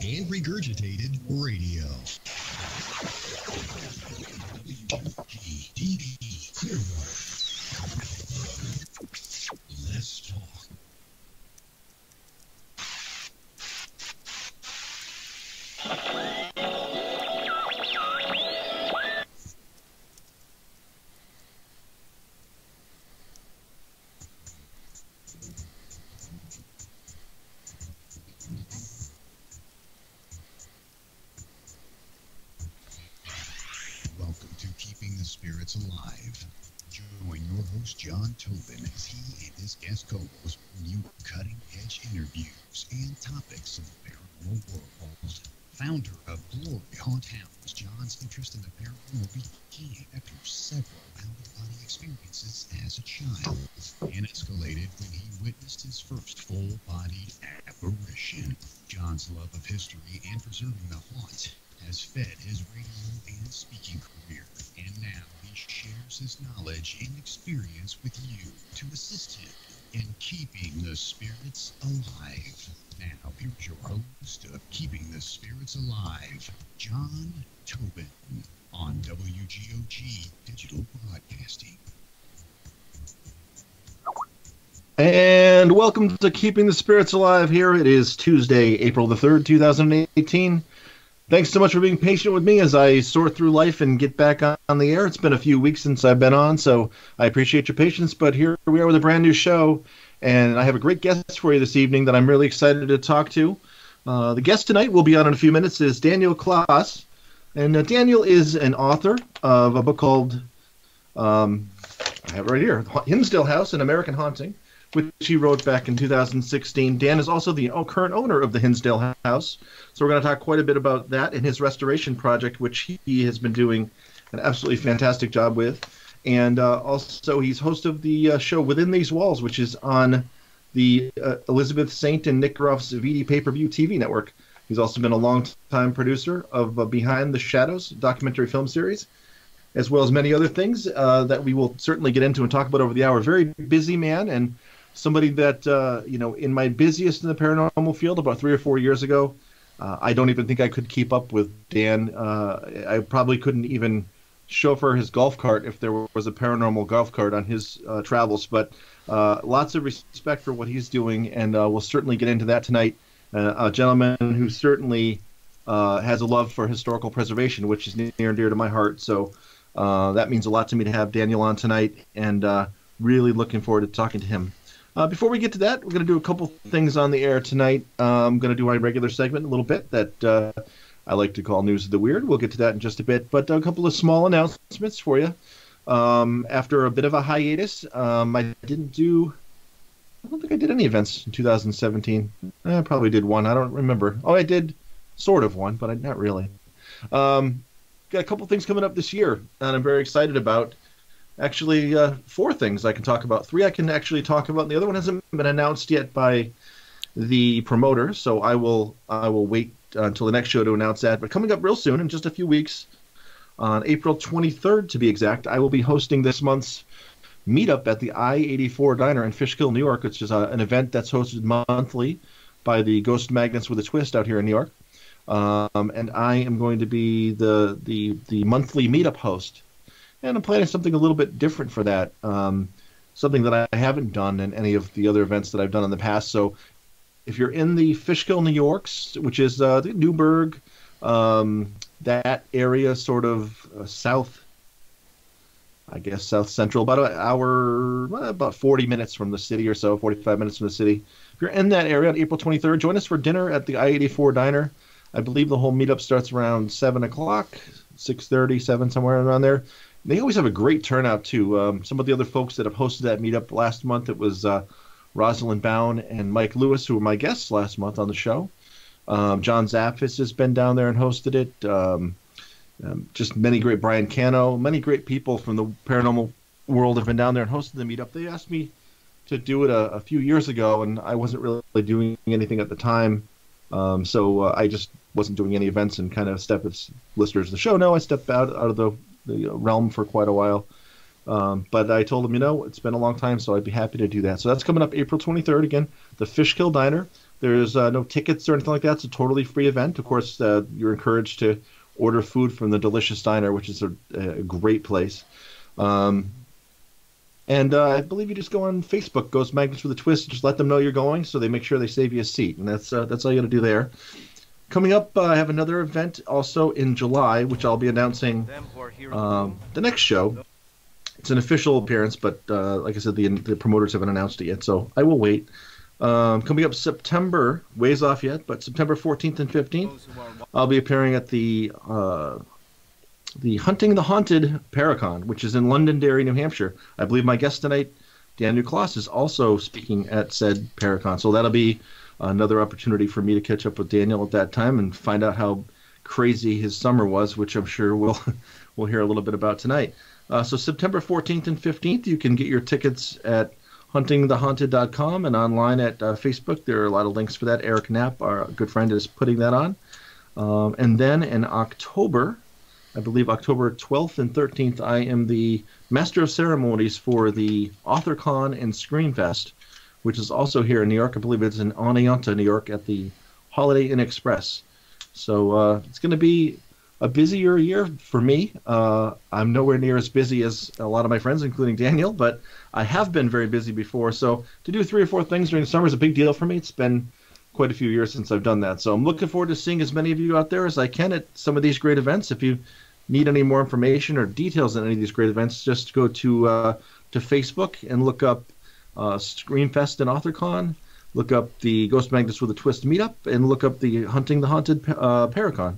and regurgitated radio. WGTV Clearwater. Let's talk. Welcome to Keeping the Spirits Alive. Join your host, John Tobin, as he and his guest co-host bring you cutting-edge interviews and topics of the paranormal world. Founder of Glory Haunt Hounds, John's interest in the paranormal began after several out-of-body experiences as a child, and escalated when he witnessed his first full-bodied apparition. John's love of history and preserving the haunt has fed his radio and speaking career, and now he shares his knowledge and experience with you to assist him in keeping the spirits alive. Now, here's your host of Keeping the Spirits Alive, John Tobin, on WGOG Digital Broadcasting. And welcome to Keeping the Spirits Alive. Here it is Tuesday, April the 3rd, 2018. Thanks so much for being patient with me as I sort through life and get back on the air. It's been a few weeks since I've been on, so I appreciate your patience. But here we are with a brand new show, and I have a great guest for you this evening that I'm really excited to talk to. The guest tonight will be on in a few minutes is Daniel Klaes. And Daniel is an author of a book called, I have it right here, Hinsdale House, An American Haunting, which he wrote back in 2016. Dan is also the current owner of the Hinsdale House. So we're going to talk quite a bit about that and his restoration project, which he has been doing an absolutely fantastic job with. And also he's host of the show Within These Walls, which is on the Elizabeth Saint and Nick Groff's VD pay-per-view TV network. He's also been a long-time producer of Behind the Shadows documentary film series, as well as many other things that we will certainly get into and talk about over the hour. Very busy man, and somebody that, in my busiest in the paranormal field about 3 or 4 years ago, I don't even think I could keep up with Dan. I probably couldn't even chauffeur his golf cart if there was a paranormal golf cart on his travels. But lots of respect for what he's doing, and we'll certainly get into that tonight. A gentleman who certainly has a love for historical preservation, which is near and dear to my heart. So that means a lot to me to have Daniel on tonight, and really looking forward to talking to him. Before we get to that, we're going to do a couple things on the air tonight. I'm going to do my regular segment a little bit that I like to call News of the Weird. We'll get to that in just a bit, but a couple of small announcements for you. After a bit of a hiatus, I don't think I did any events in 2017. I probably did one. I don't remember. Oh, I did sort of one, but not really. Got a couple things coming up this year, and I'm very excited about. Actually, 4 things I can talk about. 3 I can actually talk about, and the other one hasn't been announced yet by the promoter, so I will wait until the next show to announce that. But coming up real soon, in just a few weeks, on April 23rd to be exact, I will be hosting this month's meetup at the I-84 Diner in Fishkill, New York, which is an event that's hosted monthly by the Ghost Magnets with a Twist out here in New York. And I am going to be the monthly meetup host. And I'm planning something a little bit different for that, something that I haven't done in any of the other events that I've done in the past. So if you're in the Fishkill, New Yorks, which is the Newburgh, that area sort of south central, about an hour, about 40 minutes from the city or so, 45 minutes from the city. If you're in that area on April 23rd, join us for dinner at the I-84 Diner. I believe the whole meetup starts around 7 o'clock, 6:30, 7, somewhere around there. They always have a great turnout, too. Some of the other folks that have hosted that meetup last month, it was Rosalind Bown and Mike Lewis, who were my guests last month on the show. John Zaffis has been down there and hosted it. Just many great, Brian Cano, many great people from the paranormal world have been down there and hosted the meetup. They asked me to do it a few years ago, and I wasn't really doing anything at the time. So I just wasn't doing any events and kind of stepped as listeners of the show. No, I stepped out of the realm for quite a while. But I told them, it's been a long time, so I'd be happy to do that. So that's coming up April 23rd, again, the Fishkill Diner. There's no tickets or anything like that. It's a totally free event. Of course, you're encouraged to order food from the Delicious Diner, which is a great place. And I believe you just go on Facebook, Ghost Magnets with a Twist, just let them know you're going, so they make sure they save you a seat, and that's all you got to do there. Coming up, I have another event also in July, which I'll be announcing the next show. It's an official appearance, but like I said, the promoters haven't announced it yet, so I will wait. Coming up September, ways off yet, but September 14th and 15th, I'll be appearing at the Hunting the Haunted Paracon, which is in Londonderry, New Hampshire. I believe my guest tonight, Daniel Klaus, is also speaking at said Paracon. So that'll be another opportunity for me to catch up with Daniel at that time and find out how crazy his summer was, which I'm sure we'll hear a little bit about tonight. So September 14th and 15th, you can get your tickets at huntingthehaunted.com and online at Facebook. There are a lot of links for that. Eric Knapp, our good friend, is putting that on. And then in October, I believe October 12th and 13th, I am the Master of Ceremonies for the AuthorCon and Screenfest, which is also here in New York. I believe it's in Oneonta, New York, at the Holiday Inn Express. So it's going to be a busier year for me. I'm nowhere near as busy as a lot of my friends, including Daniel, but I have been very busy before. So to do 3 or 4 things during the summer is a big deal for me. It's been quite a few years since I've done that. So I'm looking forward to seeing as many of you out there as I can at some of these great events. If you need any more information or details on any of these great events, just go to Facebook and look up Screenfest and AuthorCon, look up the Ghost Magnets with a Twist meetup, and look up the Hunting the Haunted Paracon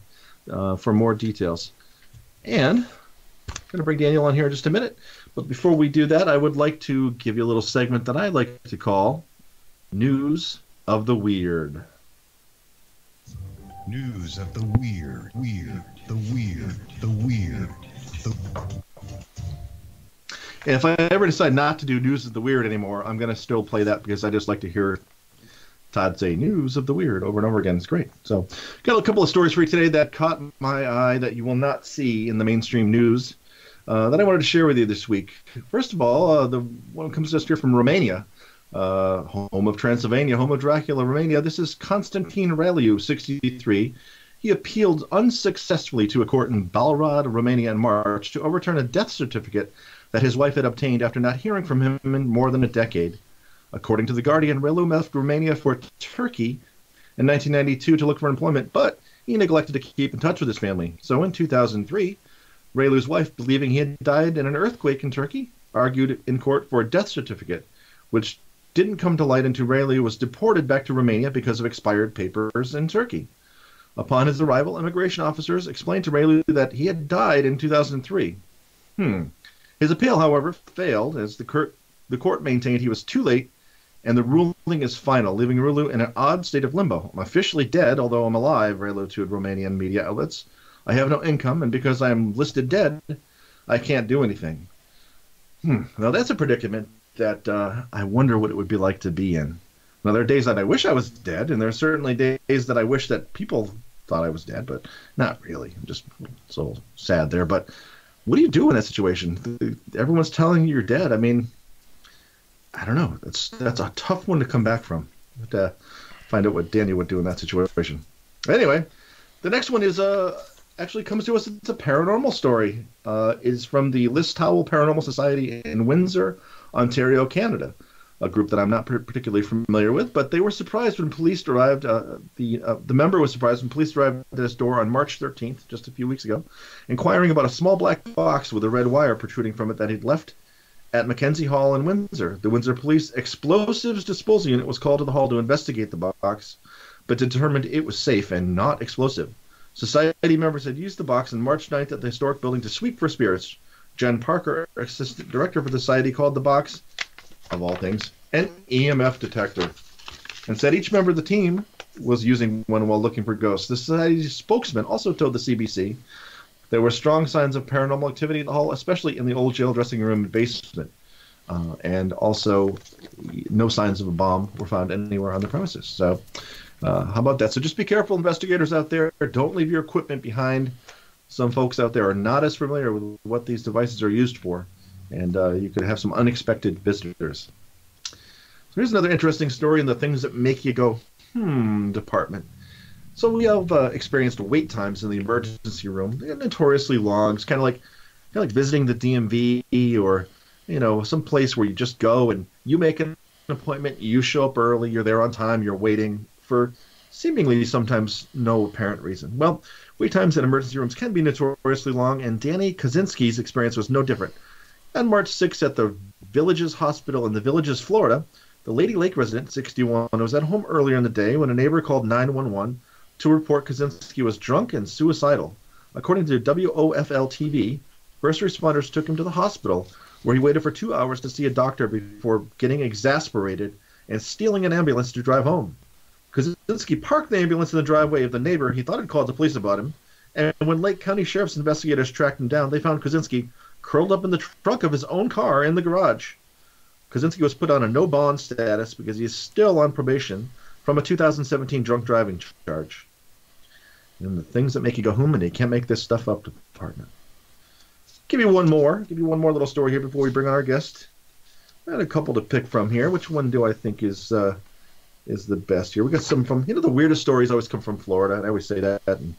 for more details. And I'm going to bring Daniel on here in just a minute. But before we do that, I would like to give you a little segment that I like to call News of the Weird. News of the weird, the weird. And if I ever decide not to do News of the Weird anymore, I'm going to still play that because I just like to hear Todd say News of the Weird over and over again. It's great. So got a couple of stories for you today that caught my eye that you will not see in the mainstream news that I wanted to share with you this week. First of all, the one comes just here from Romania, home of Transylvania, home of Dracula, Romania. This is Constantine Raliu, 63. He appealed unsuccessfully to a court in Balrad, Romania in March to overturn a death certificate that his wife had obtained after not hearing from him in more than a decade. According to The Guardian, Raliu left Romania for Turkey in 1992 to look for employment, but he neglected to keep in touch with his family. So in 2003, Raliu's wife, believing he had died in an earthquake in Turkey, argued in court for a death certificate, which didn't come to light until Raliu was deported back to Romania because of expired papers in Turkey. Upon his arrival, immigration officers explained to Raliu that he had died in 2003. His appeal, however, failed as the court maintained he was too late, and the ruling is final, leaving Raliu in an odd state of limbo. I'm officially dead, although I'm alive, Raliu told Romanian media outlets. I have no income, and because I am listed dead, I can't do anything. Now that's a predicament that I wonder what it would be like to be in. Now, there are days that I wish I was dead, and there are certainly days that I wish that people thought I was dead, but not really. I'm just so sad there. But what do you do in that situation? Everyone's telling you you're dead. I mean, I don't know. That's a tough one to come back from. But find out what Daniel would do in that situation. Anyway, the next one is actually comes to us. It's a paranormal story. It's from the Listowel Paranormal Society in Windsor, Ontario, Canada. A group that I'm not particularly familiar with, but they were surprised when police arrived. The member was surprised when police arrived at his door on March 13th, just a few weeks ago, inquiring about a small black box with a red wire protruding from it that he'd left at Mackenzie Hall in Windsor. The Windsor Police Explosives Disposal Unit was called to the hall to investigate the box, but determined it was safe and not explosive. Society members had used the box on March 9th at the historic building to sweep for spirits. Jen Parker, assistant director for the society, called the box, of all things, an EMF detector, and said each member of the team was using one while looking for ghosts. The society's spokesman also told the CBC there were strong signs of paranormal activity in the hall, especially in the old jail dressing room and basement, and also no signs of a bomb were found anywhere on the premises. So how about that? So just be careful, investigators out there. Don't leave your equipment behind. Some folks out there are not as familiar with what these devices are used for, and you could have some unexpected visitors. So here's another interesting story, and the things that make you go, department. So we have experienced wait times in the emergency room. They're notoriously long. It's kind of like visiting the DMV or some place where you just go and you make an appointment, you show up early, you're there on time, you're waiting for seemingly sometimes no apparent reason. Well, wait times in emergency rooms can be notoriously long, and Danny Kaczynski's experience was no different. On March 6th at the Villages Hospital in the Villages, Florida, the Lady Lake resident, 61, was at home earlier in the day when a neighbor called 911 to report Kaczynski was drunk and suicidal. According to WOFL-TV, first responders took him to the hospital, where he waited for 2 hours to see a doctor before getting exasperated and stealing an ambulance to drive home. Kaczynski parked the ambulance in the driveway of the neighbor he thought had called the police about him, and when Lake County Sheriff's investigators tracked him down, they found Kaczynski curled up in the trunk of his own car in the garage. Kaczynski was put on a no-bond status because he is still on probation from a 2017 drunk driving charge. And the things that make you go, and you can't make this stuff up, department. Give you one more little story here before we bring on our guest. I had a couple to pick from here. Which one do I think is the best here? We got some from the weirdest stories always come from Florida. I always say that, and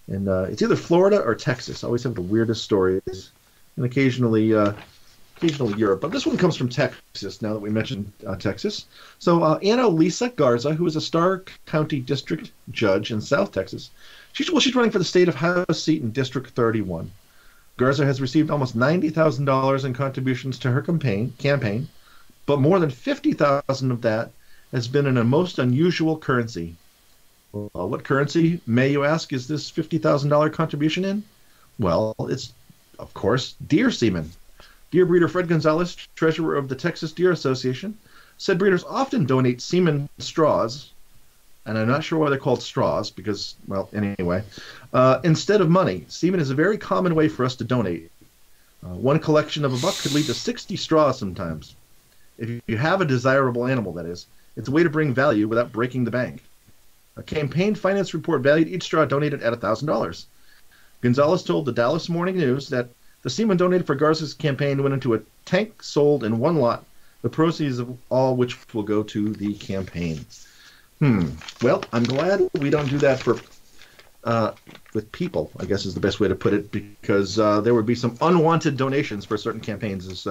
it's either Florida or Texas. I always have the weirdest stories, and occasionally Europe. But this one comes from Texas. Now that we mentioned Texas, so Anna Lisa Garza, who is a Starr County District Judge in South Texas, she's running for the state of House seat in District 31. Garza has received almost $90,000 in contributions to her campaign, but more than $50,000 of that has been in a most unusual currency. Well, what currency, may you ask, is this $50,000 contribution in? Well, it's, of course, deer semen. Deer breeder Fred Gonzalez, treasurer of the Texas Deer Association, said breeders often donate semen straws, and I'm not sure why they're called straws because, well, anyway, instead of money. Semen is a very common way for us to donate. One collection of a buck could lead to 60 straws sometimes. If you have a desirable animal, that is, it's a way to bring value without breaking the bank. A campaign finance report valued each straw donated at $1,000. Gonzalez told the Dallas Morning News that the semen donated for Garza's campaign went into a tank sold in one lot, the proceeds of all which will go to the campaign. Well, I'm glad we don't do that for with people, I guess is the best way to put it, because there would be some unwanted donations for certain campaigns.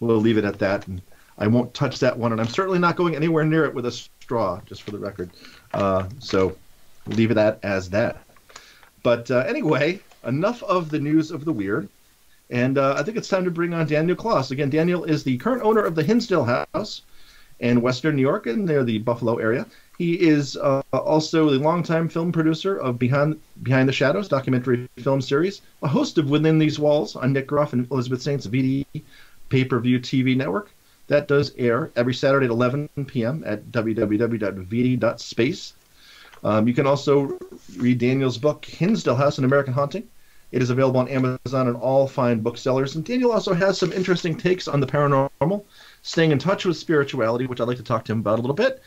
We'll leave it at that, and I won't touch that one, and I'm certainly not going anywhere near it with a straw, just for the record. So leave it as that. But anyway, enough of the news of the weird, and I think it's time to bring on Daniel Klaus. Again, Daniel is the current owner of the Hinsdale House in Western New York, and near the Buffalo area. He is also the longtime film producer of Behind the Shadows documentary film series, a host of Within These Walls on Nick Groff and Elizabeth Saint's VD pay-per-view TV network. That does air every Saturday at 11 p.m. at www.vd.space. You can also read Daniel's book, Hinsdale House, An American Haunting. It is available on Amazon and all fine booksellers. And Daniel also has some interesting takes on the paranormal, staying in touch with spirituality, which I'd like to talk to him about a little bit,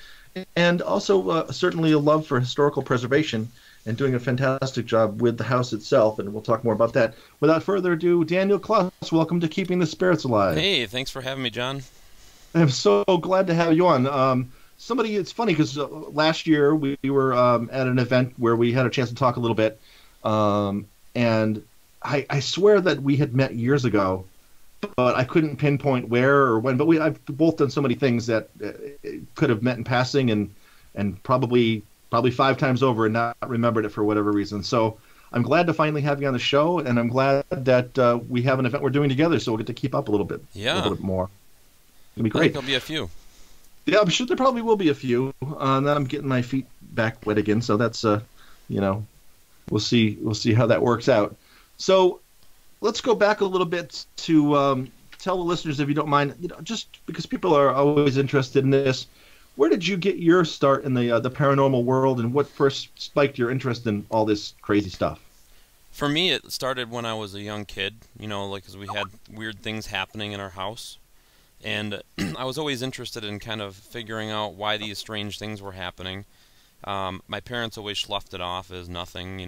and also certainly a love for historical preservation and doing a fantastic job with the house itself, and we'll talk more about that. Without further ado, Daniel Klaus, welcome to Keeping the Spirits Alive. Hey, thanks for having me, John. I'm so glad to have you on. It's funny because last year we were at an event where we had a chance to talk a little bit, and I swear that we had met years ago, but I couldn't pinpoint where or when. But I've both done so many things that could have met in passing, and probably 5 times over and not remembered it for whatever reason. So I'm glad to finally have you on the show, and I'm glad that we have an event we're doing together, so we'll get to keep up a little bit more. It'll be great. I think there'll be a few. Yeah, I'm sure there probably will be a few. And then I'm getting my feet back wet again, so that's we'll see how that works out. So let's go back a little bit to tell the listeners, if you don't mind, just because people are always interested in this, where did you get your start in the paranormal world, and what first spiked your interest in all this crazy stuff? For me, it started when I was a young kid, because we had weird things happening in our house. And I was always interested in kind of figuring out why these strange things were happening. My parents always sloughed it off as nothing,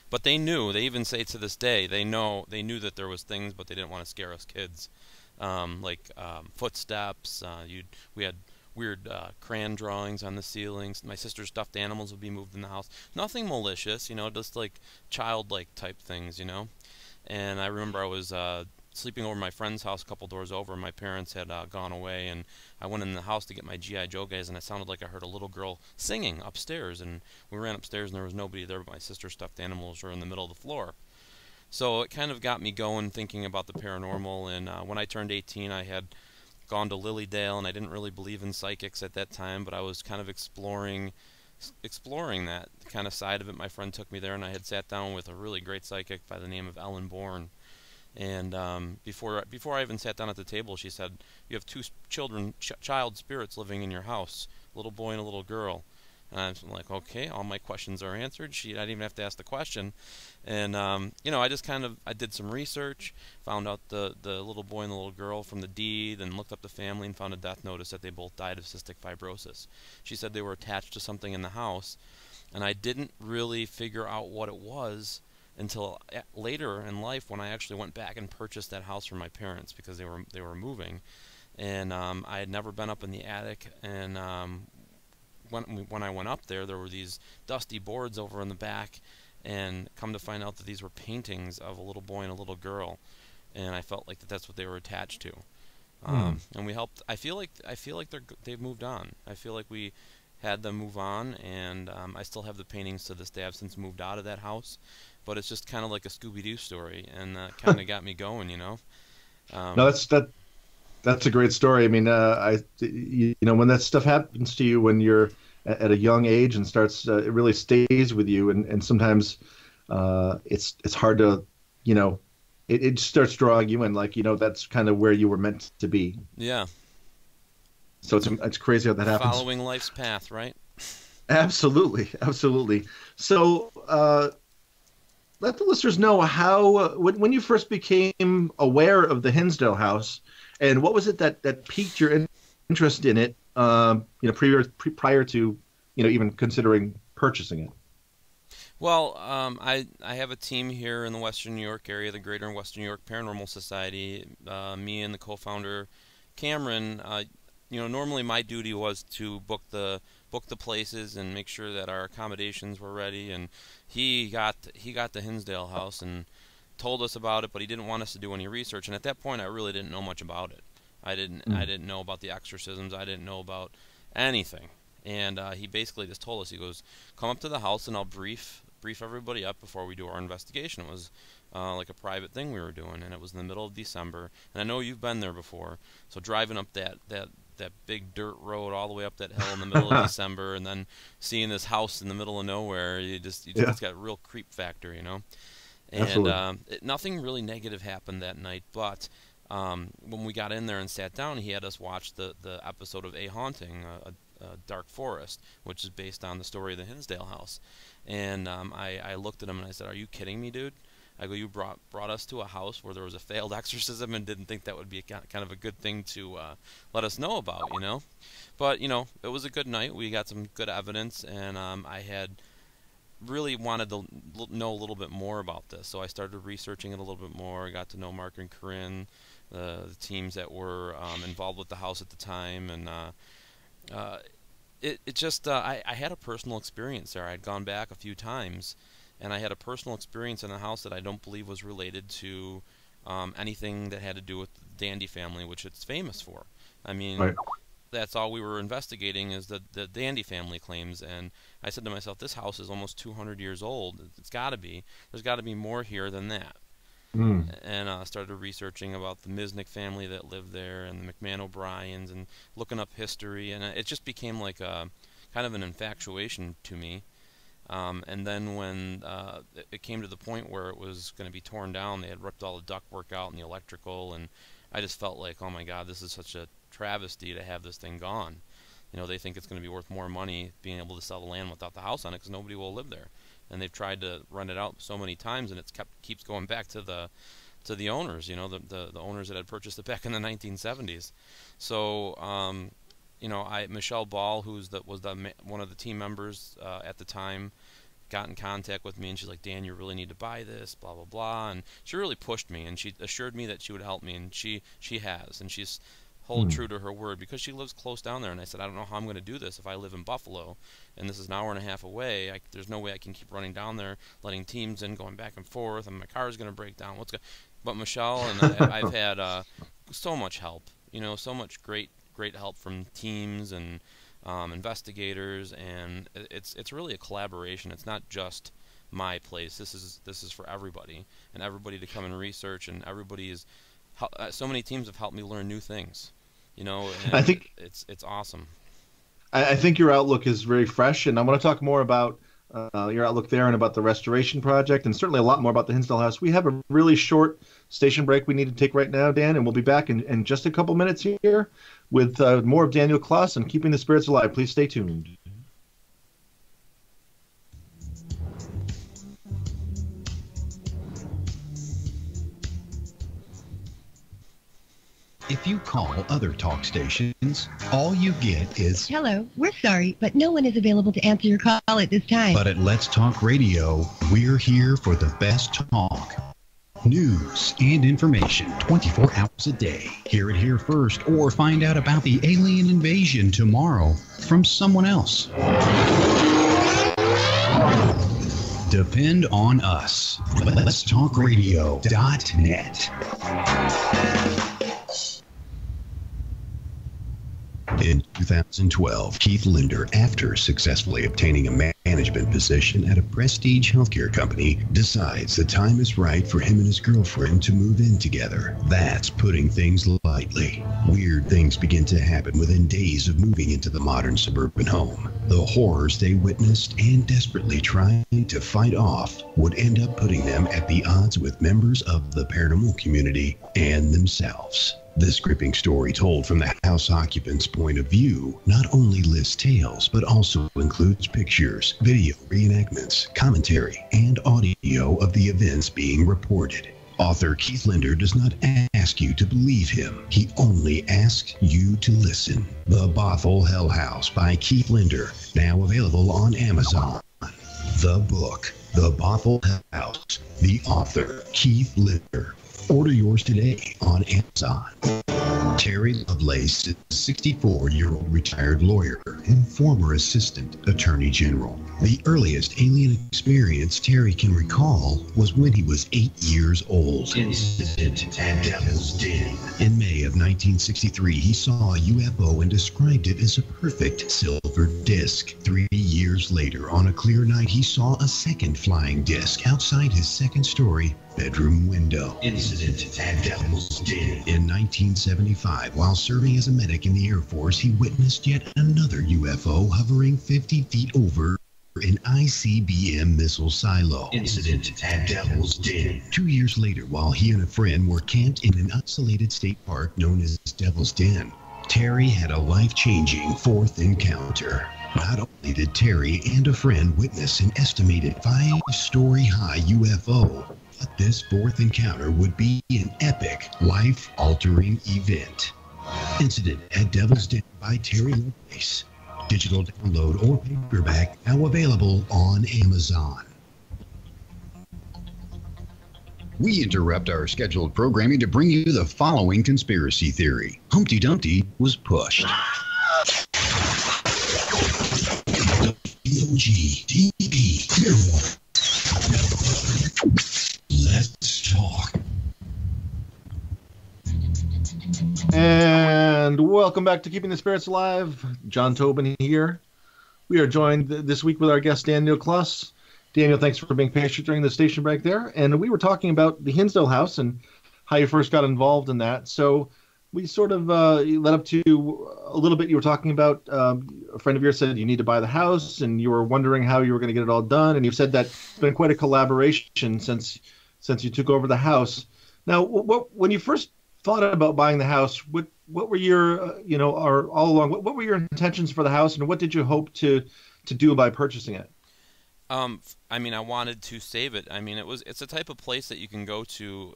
but they knew. They even say to this day, they knew that there was things, but they didn't want to scare us kids. Footsteps. We had weird crayon drawings on the ceilings. My sister's stuffed animals would be moved in the house. Nothing malicious, just like childlike type things, And I remember I was sleeping over my friend's house a couple doors over. My parents had gone away, and I went in the house to get my G.I. Joe guys, and it sounded like I heard a little girl singing upstairs. And we ran upstairs, and there was nobody there, but my sister's stuffed animals were in the middle of the floor. So it kind of got me going, thinking about the paranormal. And when I turned 18, I had gone to Lilydale, and I didn't really believe in psychics at that time, but I was kind of exploring that kind of side of it. My friend took me there, and I had sat down with a really great psychic by the name of Ellen Bourne. And before I even sat down at the table, she said, "You have two child spirits living in your house, a little boy and a little girl." And I'm like, okay, all my questions are answered. I didn't even have to ask the question. And, I just I did some research, found out the little boy and the little girl from the deed, and looked up the family and found a death notice that they both died of cystic fibrosis. She said they were attached to something in the house, and I didn't really figure out what it was until later in life, when I actually went back and purchased that house for my parents because they were moving. And I had never been up in the attic, and when I went up there were these dusty boards over in the back, and come to find out that these were paintings of a little boy and a little girl, and I felt like that's what they were attached to. And we helped. I feel like they've moved on. I feel like we had them move on, and I still have the paintings to this day. I've since moved out of that house, but it's just kind of like a Scooby-Doo story, and kind of got me going, No, that's a great story. I mean, when that stuff happens to you when you're at a young age and starts, it really stays with you, and sometimes it's hard to, it starts drawing you in, like, that's kind of where you were meant to be. Yeah. So it's crazy how that happens. Following life's path, right? Absolutely, absolutely. So let the listeners know how when you first became aware of the Hinsdale House, and what was it that piqued your interest in it, prior to, even considering purchasing it? Well, I have a team here in the Western New York area, the Greater Western New York Paranormal Society. Me and the co-founder, Cameron. Normally my duty was to book the places and make sure that our accommodations were ready. And he got the Hinsdale House and told us about it, but he didn't want us to do any research. And at that point, I really didn't know much about it. I didn't know about the exorcisms. I didn't know about anything. And he basically just told us, he goes, "Come up to the house and I'll brief everybody up before we do our investigation." It was like a private thing we were doing, and it was in the middle of December. And I know you've been there before, so driving up that big dirt road all the way up that hill in the middle of December, and then seeing this house in the middle of nowhere, it's got a real creep factor, And nothing really negative happened that night, but when we got in there and sat down, he had us watch the episode of A Haunting, a Dark Forest, which is based on the story of the Hinsdale House. And I looked at him and I said, "Are you kidding me, dude?" I go, "You brought us to a house where there was a failed exorcism and didn't think that would be kind of a good thing to let us know about, But, it was a good night. We got some good evidence, and I had really wanted to know a little bit more about this. So I started researching it a little bit more. I got to know Mark and Corinne, the teams that were involved with the house at the time, and I had a personal experience there. I'd gone back a few times, and I had a personal experience in a house that I don't believe was related to anything that had to do with the Dandy family, which it's famous for. I mean, right. That's all we were investigating is the Dandy family claims. And I said to myself, this house is almost 200 years old. It's got to be. There's got to be more here than that. And I started researching about the Misnick family that lived there and the McMahon O'Briens and looking up history. And it just became like a kind of an infatuation to me. And then when it came to the point where it was going to be torn down, they had ripped all the ductwork out and the electrical, and I just felt like, oh my God, this is such a travesty to have this thing gone. They think it's going to be worth more money being able to sell the land without the house on it because nobody will live there. And they've tried to rent it out so many times, and it keeps going back to the owners, the owners that had purchased it back in the 1970s. So, Michelle Ball, was one of the team members at the time, got in contact with me, and she's like, "Dan, you really need to buy this, blah blah blah." And she really pushed me, and she assured me that she would help me, and she has, and she's hold true to her word, because she lives close down there. And I said, I don't know how I'm going to do this if I live in Buffalo, and this is an hour and a half away. There's no way I can keep running down there, letting teams in, going back and forth, and my car is going to break down. But Michelle and I've had so much help, so much great help from teams and investigators, and it's really a collaboration. It's not just my place. This is for everybody, and everybody to come and research, and so many teams have helped me learn new things, and I think it's awesome. I think your outlook is very fresh, and I want to talk more about your outlook there and about the restoration project, and certainly a lot more about the Hinsdale House. We have a really short station break we need to take right now, Dan, and we'll be back in just a couple minutes here with more of Daniel Klaes and Keeping the Spirits Alive. Please stay tuned. If you call other talk stations, all you get is, "Hello, we're sorry, but no one is available to answer your call at this time." But at Let's Talk Radio, we're here for the best talk. News and information 24 hours a day. Hear it here first, or find out about the alien invasion tomorrow from someone else. Depend on us. Let'sTalkRadio.net. In 2012, Keith Linder, after successfully obtaining a management position at a prestige healthcare company, decides the time is right for him and his girlfriend to move in together. That's putting things lightly. Weird things begin to happen within days of moving into the modern suburban home. The horrors they witnessed and desperately trying to fight off would end up putting them at the odds with members of the paranormal community and themselves. This gripping story, told from the house occupant's point of view, not only lists tales, but also includes pictures, video reenactments, commentary, and audio of the events being reported. Author Keith Linder does not ask you to believe him. He only asks you to listen. The Bothell Hell House by Keith Linder, now available on Amazon. The book, The Bothell Hell House, the author, Keith Linder. Order yours today on Amazon. Terry Lovelace is a 64-year-old retired lawyer and former assistant attorney general. The earliest alien experience Terry can recall was when he was 8 years old. Incident at Devil's Den. In May of 1963, he saw a UFO and described it as a perfect silver disc. 3 years later, on a clear night, he saw a second flying disc outside his second-story bedroom window. Incident at Devil's Den. In 1975, while serving as a medic in the Air Force, he witnessed yet another UFO hovering 50 feet over an ICBM missile silo. Incident at Devil's Den. 2 years later, while he and a friend were camped in an isolated state park known as Devil's Den, Terry had a life-changing fourth encounter. Not only did Terry and a friend witness an estimated 5-story high UFO, but this fourth encounter would be an epic, life-altering event. Incident at Devil's Den by Terry Lovelace. Digital download or paperback, now available on Amazon. We interrupt our scheduled programming to bring you the following conspiracy theory. Humpty Dumpty was pushed. WOG-TV Clearwater. Let's talk. And welcome back to Keeping the Spirits Alive. John Tobin here. We are joined this week with our guest, Daniel Klaus. Daniel, thanks for being patient during the station break there. And we were talking about the Hinsdale House and how you first got involved in that. So we sort of led up to a little bit. You were talking about a friend of yours said you need to buy the house, and you were wondering how you were going to get it all done. And you've said that it's been quite a collaboration since you took over the house. Now, when you first thought about buying the house, what were your, or all along, what were your intentions for the house, and what did you hope to do by purchasing it? I wanted to save it. It's a type of place that you can go to.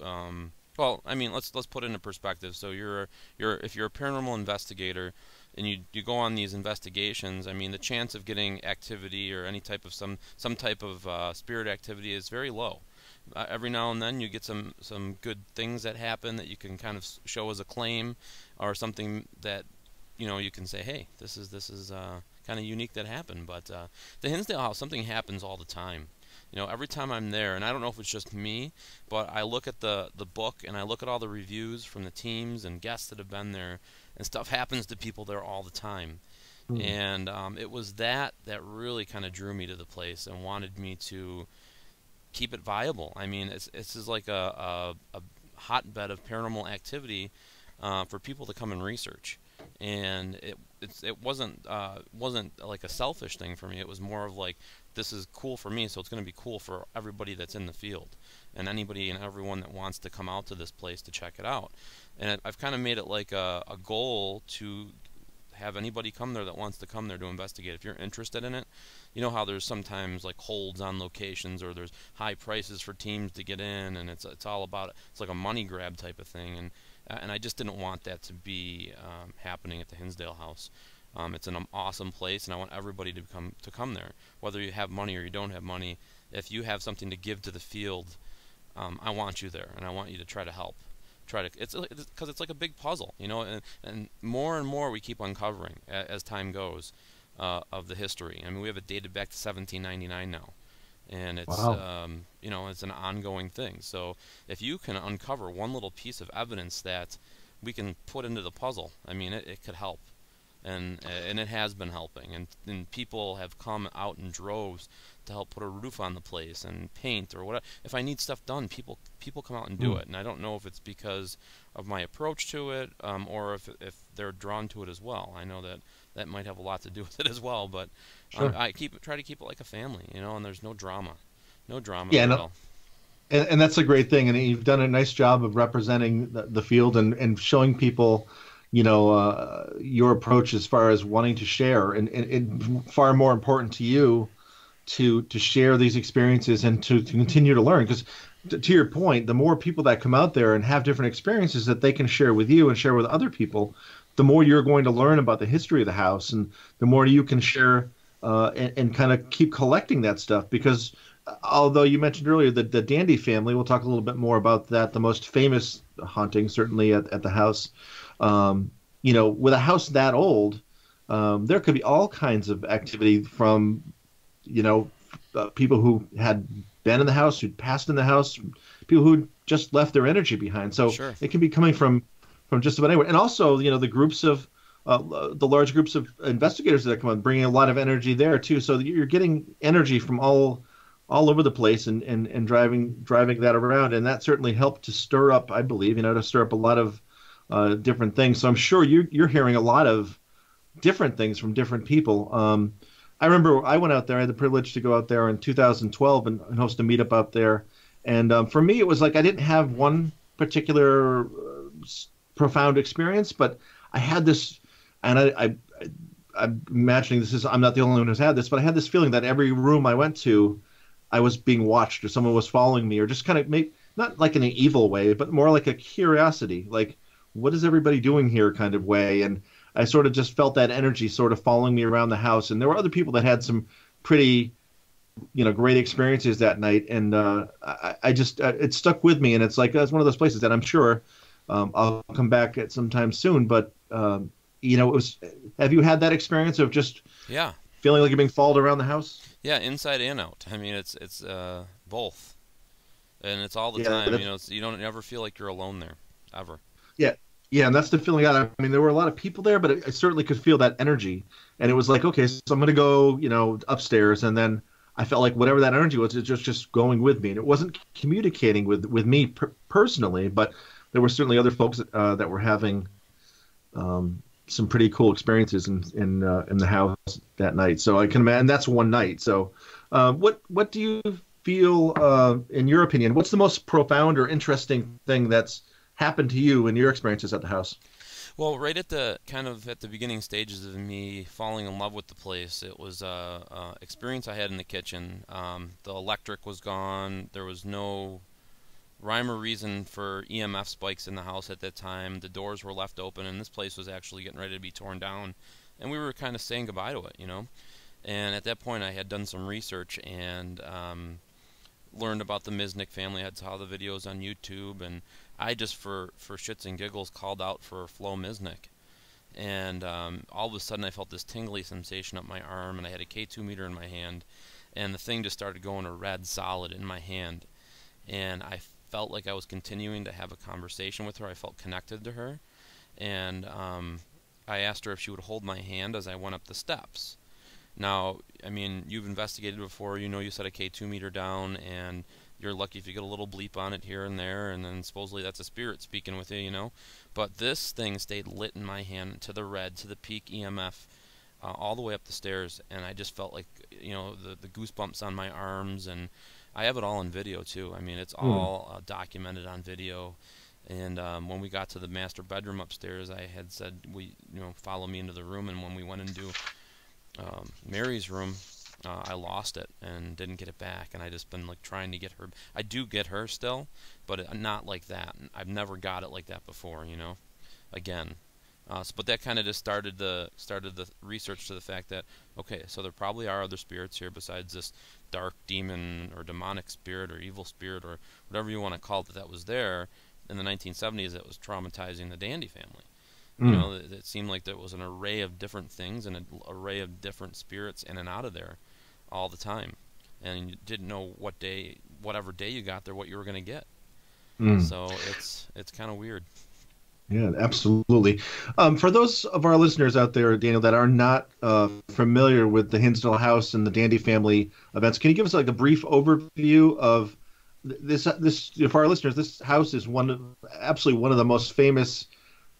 Let's put it into perspective. So if you're a paranormal investigator and you go on these investigations, the chance of getting activity or any type of some type of spirit activity is very low. every now and then you get some good things that happen that you can kind of show as a claim, or something that you can say, hey, this is kind of unique that happened. But the Hinsdale House, something happens all the time. Every time I'm there, and I don't know if it's just me, but I look at the book and I look at all the reviews from the teams and guests that have been there, and stuff happens to people there all the time. And it was that really kind of drew me to the place and wanted me to keep it viable. I mean, this is like a hotbed of paranormal activity for people to come and research. And it wasn't like a selfish thing for me. It was more of like, this is cool for me, so it's going to be cool for everybody that's in the field, and anybody and everyone that wants to come out to this place to check it out. And I've kind of made it like a goal to have anybody come there that wants to come there to investigate. If you're interested in it, you know how there's sometimes like holds on locations, or there's high prices for teams to get in, and it's all about it. It's like a money grab type of thing, and I just didn't want that to be happening at the Hinsdale House. It's an awesome place, and I want everybody to come there, whether you have money or you don't have money. If you have something to give to the field, I want you there, and I want you to try to help. It's because it's like a big puzzle, and more and more we keep uncovering as time goes of the history. I mean, we have it dated back to 1799 now, and it's Wow. it's an ongoing thing. So if you can uncover one little piece of evidence that we can put into the puzzle, I mean, it could help. And it has been helping, and people have come out in droves to help put a roof on the place and paint or whatever. If I need stuff done, people come out and do it. And I don't know if it's because of my approach to it, or if they're drawn to it as well. I know that might have a lot to do with it as well. But Sure. I try to keep it like a family, and there's no drama Yeah, at no, all. and that's a great thing, and you've done a nice job of representing the field and showing people, your approach as far as wanting to share, and far more important to you to share these experiences and to continue to learn. Because to your point, the more people that come out there and have different experiences that they can share with you and share with other people, the more you're going to learn about the history of the house, and the more you can share, and kind of keep collecting that stuff. Because although you mentioned earlier that the Dandy family, we'll talk a little bit more about that, the most famous haunting certainly at the house. With a house that old, there could be all kinds of activity from, people who had been in the house, who'd passed in the house, people who just left their energy behind. So Sure. it can be coming from just about anywhere. And also, the groups of, the large groups of investigators that come on, bringing a lot of energy there too. So that you're getting energy from all over the place, and driving that around. And that certainly helped to stir up, I believe, to stir up a lot of different things. So I'm sure you're hearing a lot of different things from different people. I remember I went out there. I had the privilege to go out there in 2012 and host a meetup out there. And for me, it was like I didn't have one particular profound experience, but I had this, and I'm imagining I'm not the only one who's had this, but I had this feeling that every room I went to, I was being watched, or someone was following me, or just kind of not like in an evil way, but more like a curiosity, like, what is everybody doing here kind of way. And I sort of just felt that energy sort of following me around the house. And there were other people that had some pretty, great experiences that night. And I just, it stuck with me. And it's like, it's one of those places that I'm sure I'll come back at some time soon. But, have you had that experience of just Yeah. feeling like you're being followed around the house? Yeah, inside and out. I mean, it's both, and it's all the Yeah, time. that's- You don't ever feel like you're alone there, ever. Yeah. Yeah, and that's the feeling I got. I mean, there were a lot of people there, but I certainly could feel that energy. And it was like, okay, so I'm going to go, upstairs. And then I felt like whatever that energy was, it's just going with me. And it wasn't communicating with me personally, but there were certainly other folks that were having some pretty cool experiences in the house that night. So I can imagine, and that's one night. So what do you feel, in your opinion, what's the most profound or interesting thing that's happened to you in your experiences at the house? Well, right at the beginning stages of me falling in love with the place, it was experience I had in the kitchen. The electric was gone. There was no rhyme or reason for EMF spikes in the house at that time. The doors were left open, and this place was actually getting ready to be torn down. And we were kind of saying goodbye to it, And at that point, I had done some research, and learned about the Misnick family. I saw the videos on YouTube, and I just, for shits and giggles, called out for Flo Misnick. And all of a sudden I felt this tingly sensation up my arm, and I had a K2 meter in my hand, and the thing just started going a red solid in my hand. And I felt like I was continuing to have a conversation with her. I felt connected to her. And I asked her if she would hold my hand as I went up the steps. Now, I mean, you've investigated before. You know, you set a K2 meter down, and you're lucky if you get a little bleep on it here and there, and then supposedly that's a spirit speaking with you, you know. But this thing stayed lit in my hand to the red, to the peak EMF, all the way up the stairs, and I just felt like, you know, the goosebumps on my arms, and I have it all on video too. I mean, it's all documented on video. And when we got to the master bedroom upstairs, I had said, follow me into the room, and when we went into Mary's room, I lost it and didn't get it back, and I just been like trying to get her. I do get her still, but not like that. I've never got it like that before, you know. Again, but that kind of just started the research to the fact that, okay, so there probably are other spirits here besides this dark demon or demonic spirit or evil spirit or whatever you want to call it that was there in the 1970s that was traumatizing the Dandy family. You know, it seemed like there was an array of different things and an array of different spirits in and out of there all the time, and you didn't know whatever day you got there, what you were going to get. So it's kind of weird. Yeah, absolutely. For those of our listeners out there, Daniel, that are not familiar with the Hinsdale House and the Dandy family events, can you give us like a brief overview of this? For our listeners, this house is absolutely one of the most famous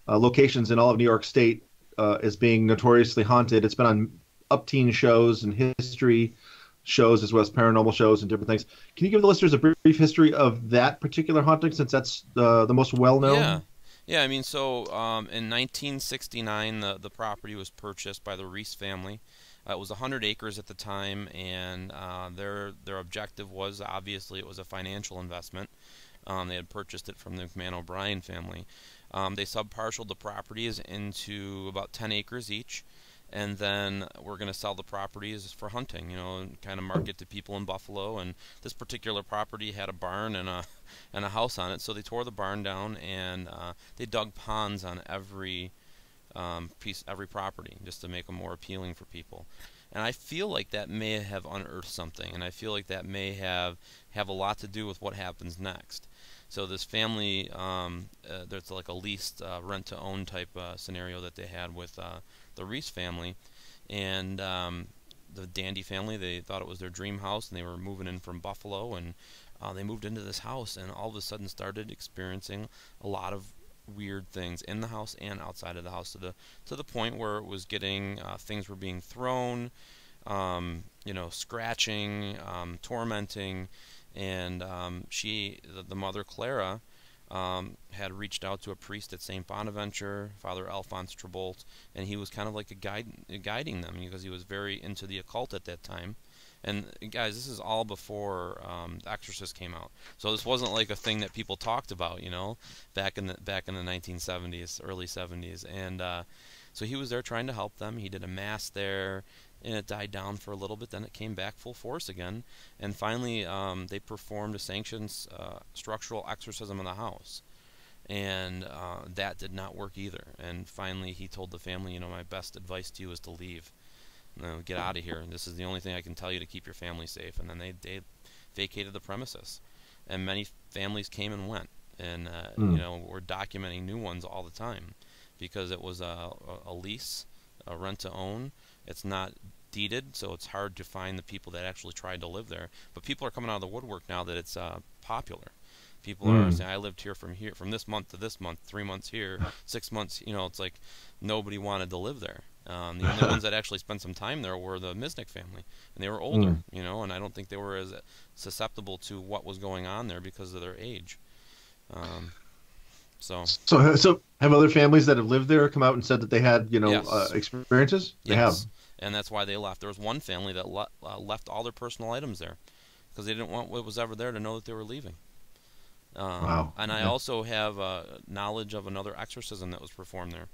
locations in all of New York State, as being notoriously haunted. It's been on upteen shows and history shows as well as paranormal shows and different things. Can you give the listeners a brief history of that particular haunting, since that's the most well-known? Yeah. I mean, so in 1969, the property was purchased by the Reese family. It was 100 acres at the time, and their objective was, obviously, it was a financial investment. They had purchased it from the McMahon O'Brien family. They subparceled the properties into about 10 acres each, and then we're going to sell the properties for hunting, you know, and kind of market to people in Buffalo. And this particular property had a barn and a house on it, so they tore the barn down, and they dug ponds on every property just to make them more appealing for people. And I feel like that may have unearthed something, and I feel like that may have a lot to do with what happens next. So this family, there's like a leased rent-to-own type scenario that they had with the Reese family, and the Dandy family. They thought it was their dream house, and they were moving in from Buffalo, and they moved into this house, and all of a sudden started experiencing a lot of weird things in the house and outside of the house, to the point where it was getting things were being thrown, scratching, tormenting. And the mother, Clara, had reached out to a priest at St. Bonaventure, Father Alphonse Trabolt, and he was kind of like guiding them, because he was very into the occult at that time. And guys, this is all before The Exorcist came out, so this wasn't like a thing that people talked about, back in the 1970s, early 70s. And so he was there trying to help them. He did a mass there, and it died down for a little bit. Then it came back full force again, and finally they performed a sanctioned structural exorcism of the house, and that did not work either. And finally he told the family, my best advice to you is to leave. Get out of here. This is the only thing I can tell you to keep your family safe. And then they vacated the premises, and many families came and went, and we're documenting new ones all the time, because it was a lease, a rent to own. It's not deeded, so it's hard to find the people that actually tried to live there. But people are coming out of the woodwork now that it's popular. People are saying, I lived here from this month to this month, 3 months here, 6 months. It's like nobody wanted to live there. The only ones that actually spent some time there were the Misnick family, and they were older, and I don't think they were as susceptible to what was going on there because of their age. So have other families that have lived there come out and said that they had, Yes. experiences? They Yes. have. And that's why they left. There was one family that left all their personal items there, because they didn't want what was ever there to know that they were leaving. Wow. And I also have knowledge of another exorcism that was performed there.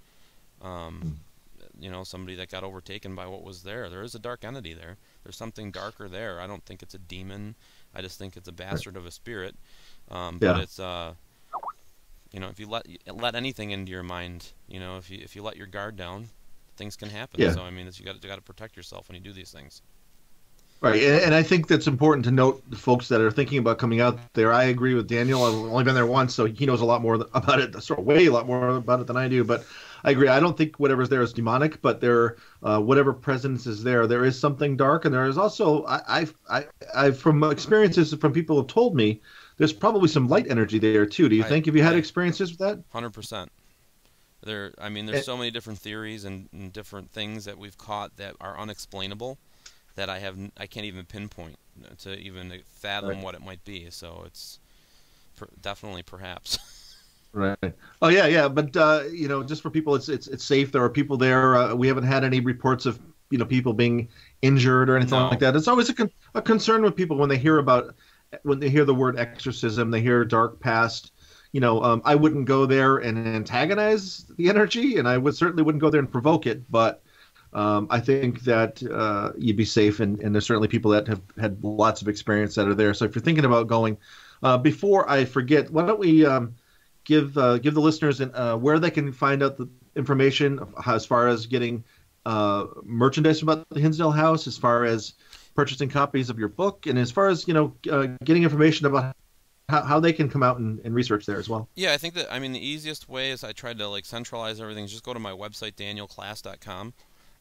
Somebody that got overtaken by what was there. There is a dark entity there. There's something darker there. I don't think it's a demon. I just think it's a bastard of a spirit. But Yeah. it's if you let anything into your mind, if you let your guard down, things can happen. Yeah. So I mean, you got to protect yourself when you do these things. Right, and I think that's important to note, the folks that are thinking about coming out there. I agree with Daniel. I've only been there once, so he knows a lot more about it, sort of way a lot more about it than I do. But I agree. I don't think whatever's there is demonic, but whatever presence is there, there is something dark, and there is also I've from experiences from people who have told me, there's probably some light energy there too. Do you think? Have you had experiences with that? 100%. There's so many different theories and different things that we've caught that are unexplainable, that I can't even pinpoint to even fathom what it might be. So it's definitely perhaps. Right. Oh yeah, yeah. But just for people, it's safe. There are people there. We haven't had any reports of people being injured or anything like that. It's always a concern with people when they hear the word exorcism, they hear dark past. I wouldn't go there and antagonize the energy, and I certainly wouldn't go there and provoke it. But I think that you'd be safe, and there's certainly people that have had lots of experience that are there. So if you're thinking about going, before I forget, why don't we give the listeners where they can find out the information as far as getting merchandise about the Hinsdale House, as far as purchasing copies of your book, and as far as getting information about how they can come out and research there as well. Yeah, I think that the easiest way is I tried to centralize everything. Just go to my website, danielklaes.com.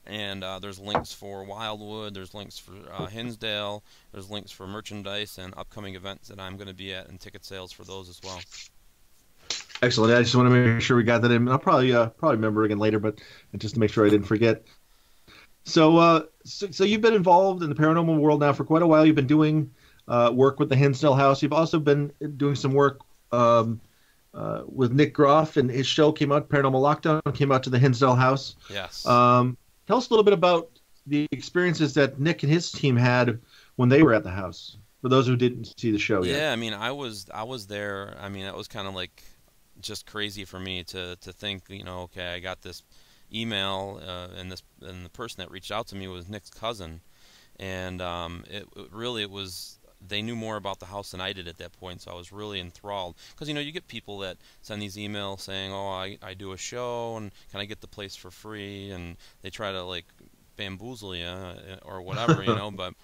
And there's links for Wildwood, there's links for Hinsdale, there's links for merchandise and upcoming events that I'm going to be at, and ticket sales for those as well. Excellent. I just want to make sure we got that in. I'll probably remember again later, but just to make sure I didn't forget. So you've been involved in the paranormal world now for quite a while. You've been doing work with the Hinsdale House. You've also been doing some work with Nick Groff, and his show came out, Paranormal Lockdown, came out to the Hinsdale House. Yes. Tell us a little bit about the experiences that Nick and his team had when they were at the house, for those who didn't see the show yet. Yeah, I was there. That was kind of just crazy for me to think, okay, I got this email, and the person that reached out to me was Nick's cousin, and it was. They knew more about the house than I did at that point, so I was really enthralled. Because, you get people that send these emails saying, oh, I do a show, and can I get the place for free? And they try to, bamboozle you or whatever, But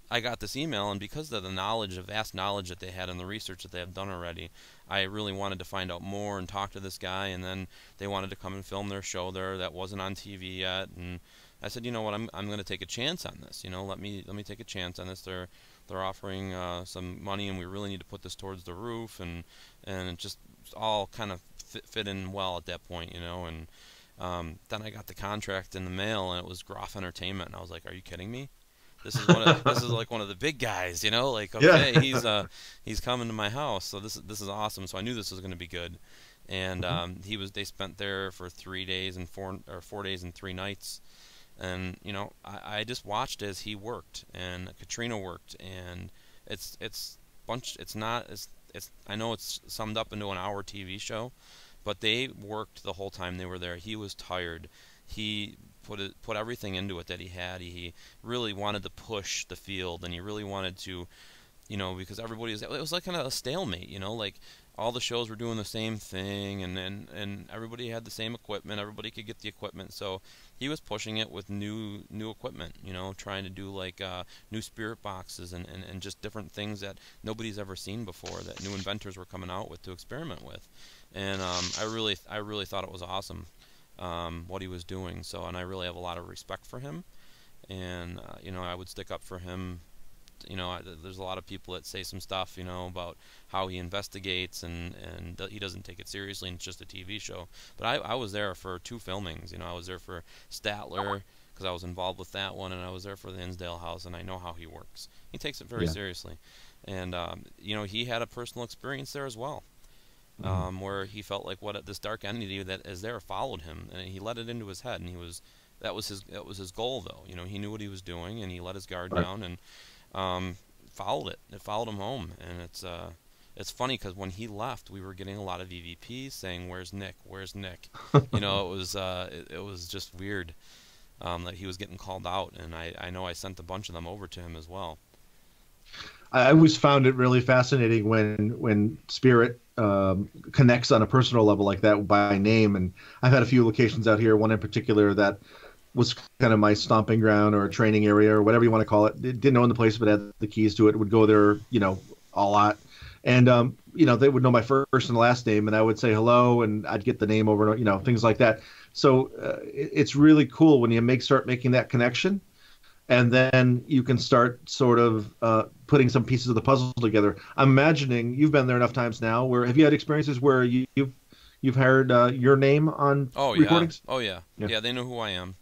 I got this email, and because of the vast knowledge that they had and the research that they have done already, I really wanted to find out more and talk to this guy. And then they wanted to come and film their show there that wasn't on TV yet. And I said, you know what, I'm going to take a chance on this. Let me take a chance on this. They're offering some money, and we really need to put this towards the roof, and it just all kind of fit in well at that point, And then I got the contract in the mail, and it was Groff Entertainment, and I was like, "Are you kidding me? This is one of the big guys, Okay, yeah. he's coming to my house, so this is awesome." So I knew this was going to be good, and they spent there for 3 days and 4 days and 3 nights. And I just watched as he worked and Katrina worked, and it's I know it's summed up into an hour TV show, but they worked the whole time they were there. He was tired. He put everything into it that he had. He really wanted to push the field, and he really wanted to, because it was like kind of a stalemate, all the shows were doing the same thing, and everybody had the same equipment. Everybody could get the equipment, so he was pushing it with new equipment, trying to do new spirit boxes and just different things that nobody's ever seen before, that new inventors were coming out with to experiment with. And I really thought it was awesome what he was doing. So, and I really have a lot of respect for him, and I would stick up for him. There's a lot of people that say some stuff, about how he investigates and he doesn't take it seriously, and it's just a TV show. But I was there for 2 filmings. I was there for Statler, because I was involved with that one, and I was there for the Hinsdale House, and I know how he works. He takes it very seriously. And, he had a personal experience there as well, where he felt like this dark entity that is there followed him, and he let it into his head, and that was his goal, though. He knew what he was doing, and he let his guard down, and followed it. It followed him home, and it's funny because when he left, we were getting a lot of EVPs saying, "Where's Nick? Where's Nick?" It was just weird that he was getting called out, and I know I sent a bunch of them over to him as well. I always found it really fascinating when spirit connects on a personal level like that by name. And I've had a few locations out here, one in particular that was kind of my stomping ground or a training area or whatever you want to call it. Didn't own the place, but had the keys to it. Would go there, a lot. And, they would know my first and last name, and I would say hello, and I'd get the name over, things like that. So it's really cool when you start making that connection, and then you can start sort of putting some pieces of the puzzle together. I'm imagining you've been there enough times now. Where have you had experiences where you've heard your name on recordings? Oh yeah, yeah. They know who I am.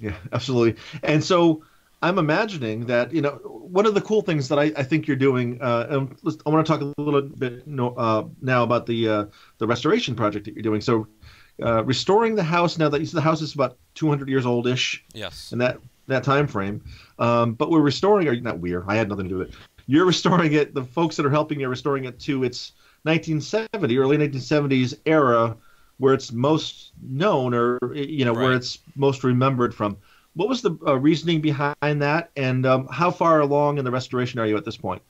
Yeah, absolutely. And so I'm imagining that, one of the cool things that I think you're doing, I want to talk a little bit now about the restoration project that you're doing. So restoring the house, now that you said the house is about 200 years old-ish. Yes. In that time frame. But we're restoring, or not I had nothing to do with it. You're restoring it, the folks that are helping you are restoring it to its 1970, early 1970s era, where it's most known, or where it's most remembered from. What was the reasoning behind that, and how far along in the restoration are you at this point?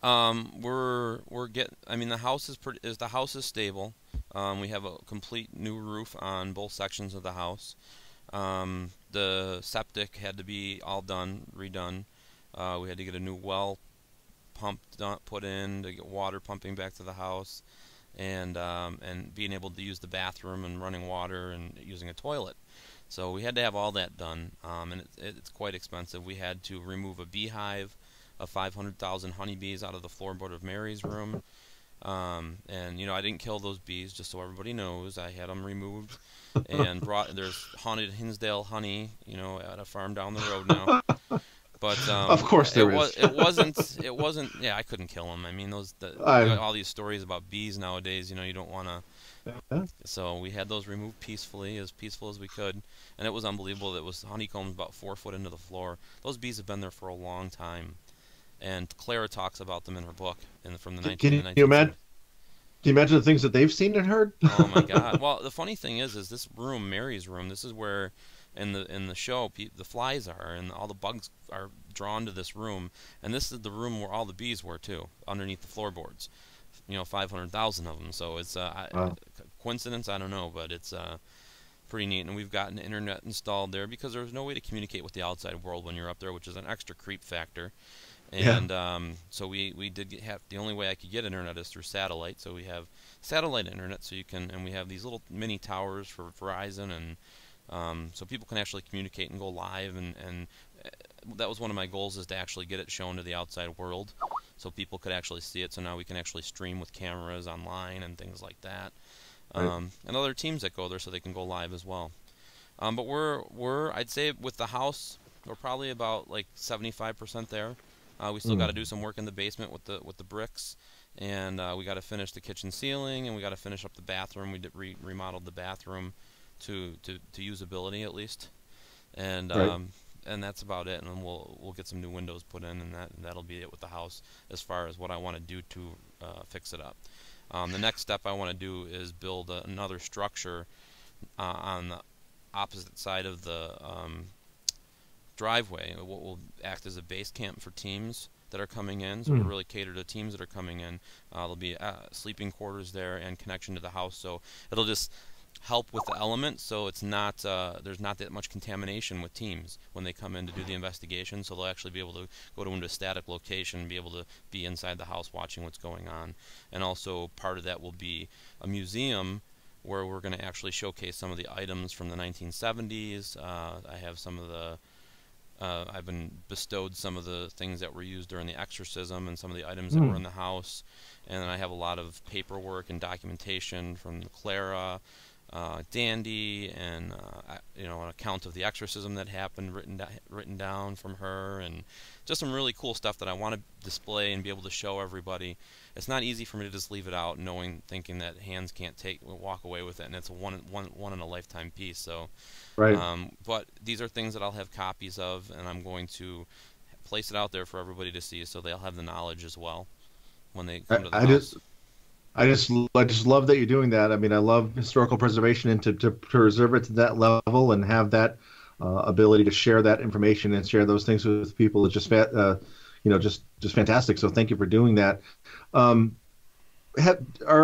We're getting. I mean, the house is stable. We have a complete new roof on both sections of the house. The septic had to be all redone. We had to get a new well put in to get water pumping back to the house. And being able to use the bathroom and running water and using a toilet. So we had to have all that done, and it's quite expensive. We had to remove a beehive of 500,000 honeybees out of the floorboard of Mary's room. And, I didn't kill those bees, just so everybody knows. I had them removed and there's haunted Hinsdale honey, at a farm down the road now. But of course there is. It wasn't. Yeah, I couldn't kill them. I mean, all these stories about bees nowadays. You don't want to. Yeah. So we had those removed peacefully, as peaceful as we could, and it was unbelievable. It was honeycombs about 4 foot into the floor. Those bees have been there for a long time, and Clara talks about them in her book from the 1970s. Can you imagine the things that they've seen and heard? Oh my God! Well, the funny thing is this room, Mary's room. This is where. In the show, the flies are, and all the bugs are drawn to this room, and this is the room where all the bees were too, underneath the floorboards. 500,000 of them. So it's wow. Coincidence, I don't know, but it's pretty neat. And we've gotten internet installed there because there's no way to communicate with the outside world when you're up there, which is an extra creep factor. And so we did have the only way I could get internet is through satellite. So we have satellite internet, and we have these little mini towers for Verizon and. So people can actually communicate and go live, and that was one of my goals, is to actually get it shown to the outside world so people could actually see it. So now we can actually stream with cameras online and things like that. Right. And other teams that go there so they can go live as well. But I'd say with the house, we're probably about like 75% there. We still got to do some work in the basement with the bricks, and we got to finish the kitchen ceiling, and we got to finish up the bathroom. We remodeled the bathroom to usability at least, and and that's about it. And then we'll get some new windows put in, and that'll be it with the house as far as what I want to do to fix it up. The next step I want to do is build another structure on the opposite side of the driveway. What will act as a base camp for teams that are coming in, so we'll really cater to teams that are coming in. There'll be sleeping quarters there and connection to the house, so it'll just help with the elements, so it's not there's not that much contamination with teams when they come in to do the investigation. So they'll actually be able to go to into a static location and be able to be inside the house watching what's going on. And also part of that will be a museum where we're going to actually showcase some of the items from the 1970s. I have some of the I've been bestowed some of the things that were used during the exorcism and some of the items that were in the house, and then I have a lot of paperwork and documentation from Clara, Dandy, and an account of the exorcism that happened written down from her, and just some really cool stuff that I want to display and be able to show everybody. It's not easy for me to just leave it out, thinking that hands can't walk away with it, and it's a one in a lifetime piece. So, right. But these are things that I'll have copies of, and I'm going to place it out there for everybody to see, so they'll have the knowledge as well when they come to the house. I just love that you're doing that. I mean, I love historical preservation, and to preserve it to that level and have that ability to share that information and share those things with people. It's just just fantastic. So thank you for doing that. Are